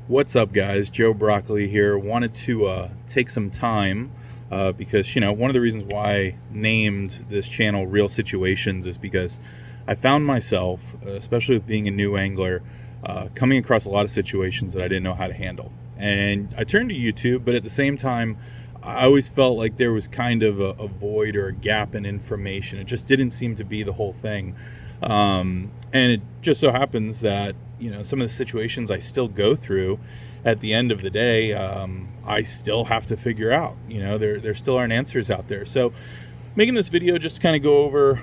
What's up, guys? Joe Broccoli here. Wanted to take some time because, one of the reasons why I named this channel Real Situations is because I found myself, especially with being a new angler, coming across a lot of situations that I didn't know how to handle. And I turned to YouTube, but at the same time, I always felt like there was kind of a void or a gap in information. It just didn't seem to be the whole thing. And it just so happens that, some of the situations I still go through at the end of the day, I still have to figure out, there still aren't answers out there. So making this video just to kind of go over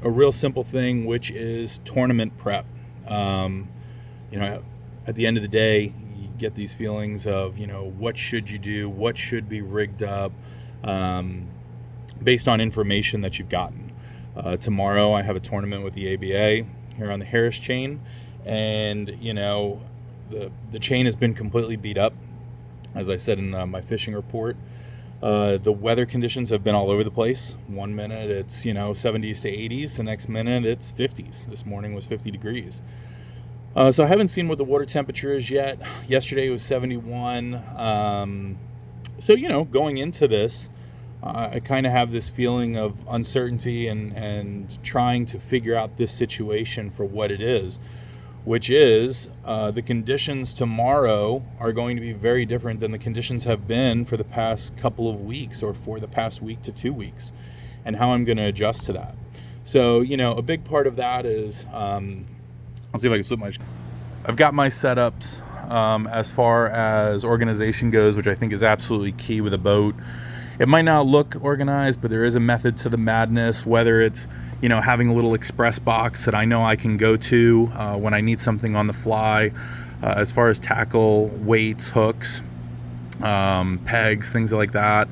a real simple thing, which is tournament prep. At the end of the day, you get these feelings of, what should you do? What should be rigged up based on information that you've gotten. Tomorrow I have a tournament with the ABA here on the Harris chain, and the chain has been completely beat up, as I said in my fishing report. The weather conditions have been all over the place. One minute it's 70s to 80s, the next minute it's 50s. This morning was 50 degrees. So I haven't seen what the water temperature is yet. Yesterday it was 71. So going into this, I kind of have this feeling of uncertainty and trying to figure out this situation for what it is, which is the conditions tomorrow are going to be very different than the conditions have been for the past couple of weeks or for the past week to 2 weeks, and how I'm going to adjust to that. So, a big part of that is, I'll see if I can slip my... I've got my setups as far as organization goes, which I think is absolutely key with a boat. It might not look organized, but there is a method to the madness, whether it's, having a little express box that I know I can go to when I need something on the fly, as far as tackle, weights, hooks, pegs, things like that.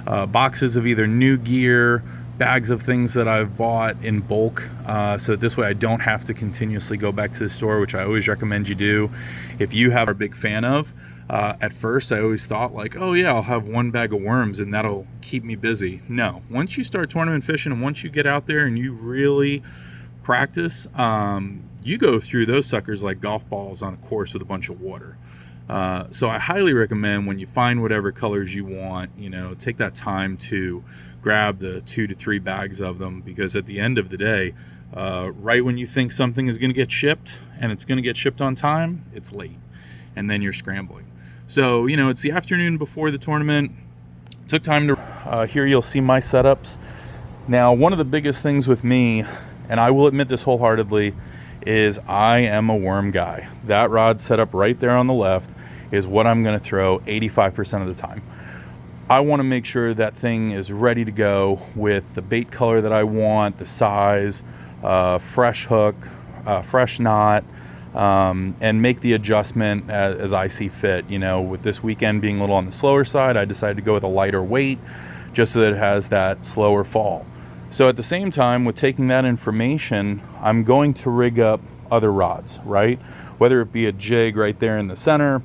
Boxes of either new gear, bags of things that I've bought in bulk, so that this way I don't have to continuously go back to the store, which I always recommend you do. If you have a big fan of, at first I always thought like, oh yeah, I'll have one bag of worms and that'll keep me busy. No, once you start tournament fishing and once you get out there and you really practice, you go through those suckers like golf balls on a course with a bunch of water. So I highly recommend when you find whatever colors you want, take that time to grab the 2 to 3 bags of them, because at the end of the day, right when you think something is going to get shipped and it's going to get shipped on time, it's late and then you're scrambling. So, it's the afternoon before the tournament. Took time to... here you'll see my setups. Now, one of the biggest things with me, and I will admit this wholeheartedly, is I am a worm guy. That rod set up right there on the left is what I'm going to throw 85% of the time. I want to make sure that thing is ready to go with the bait color that I want, the size, fresh hook, fresh knot, and make the adjustment as I see fit. With this weekend being a little on the slower side, I decided to go with a lighter weight just so that it has that slower fall. So at the same time, with taking that information, I'm going to rig up other rods, right? Whether it be a jig right there in the center,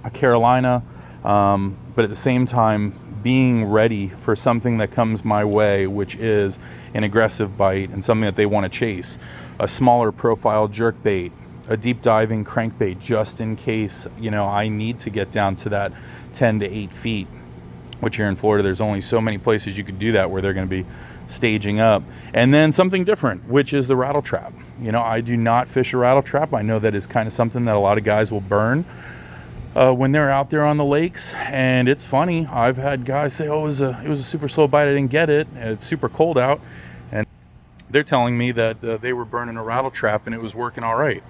a Carolina, but at the same time being ready for something that comes my way, which is an aggressive bite and something that they want to chase. A smaller profile jerk bait, a deep diving crankbait, just in case, I need to get down to that 10 to 8 feet, which here in Florida, there's only so many places you can do that where they're going to be staging up. And then something different, which is the rattle trap. I do not fish a rattle trap. I know that is kind of something that a lot of guys will burn when they're out there on the lakes. And it's funny, I've had guys say, oh, it was a super slow bite, I didn't get it, it's super cold out, and they're telling me that they were burning a rattle trap and it was working all right.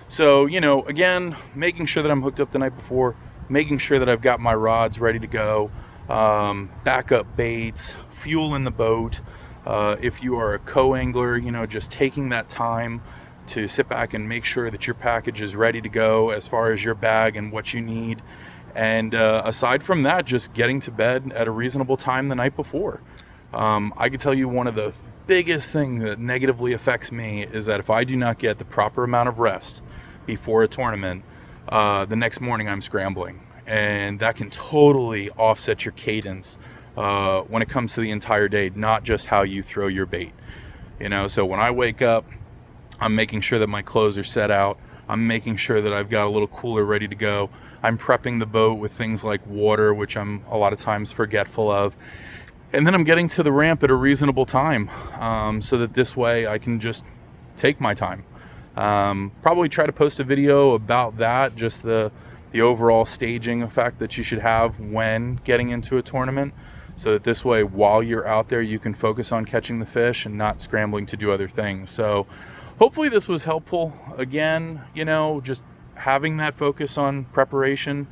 So, again, making sure that I'm hooked up the night before, making sure that I've got my rods ready to go, backup baits, fuel in the boat. If you are a co-angler, just taking that time to sit back and make sure that your package is ready to go as far as your bag and what you need. And aside from that, just getting to bed at a reasonable time the night before. I can tell you one of the biggest things that negatively affects me is that if I do not get the proper amount of rest before a tournament, the next morning I'm scrambling. And that can totally offset your cadence when it comes to the entire day, not just how you throw your bait. So when I wake up, I'm making sure that my clothes are set out. I'm making sure that I've got a little cooler ready to go. I'm prepping the boat with things like water, which I'm a lot of times forgetful of. And then I'm getting to the ramp at a reasonable time, so that this way I can just take my time. Probably try to post a video about that, just the overall staging effect that you should have when getting into a tournament, so that this way, while you're out there, you can focus on catching the fish and not scrambling to do other things. So hopefully this was helpful. Again, you know, just having that focus on preparation,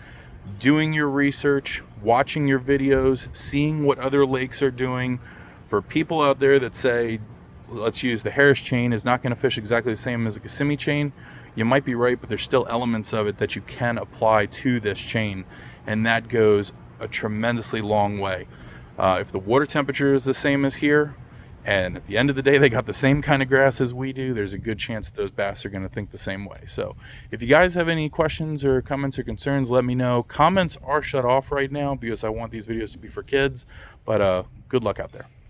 doing your research, watching your videos, seeing what other lakes are doing. For people out there that say, let's use the Harris chain is not going to fish exactly the same as a Kissimmee chain, you might be right, but there's still elements of it that you can apply to this chain, and that goes a tremendously long way. If the water temperature is the same as here, and at the end of the day they got the same kind of grass as we do, there's a good chance that those bass are going to think the same way. So if you guys have any questions or comments or concerns, let me know. Comments are shut off right now because I want these videos to be for kids, but good luck out there.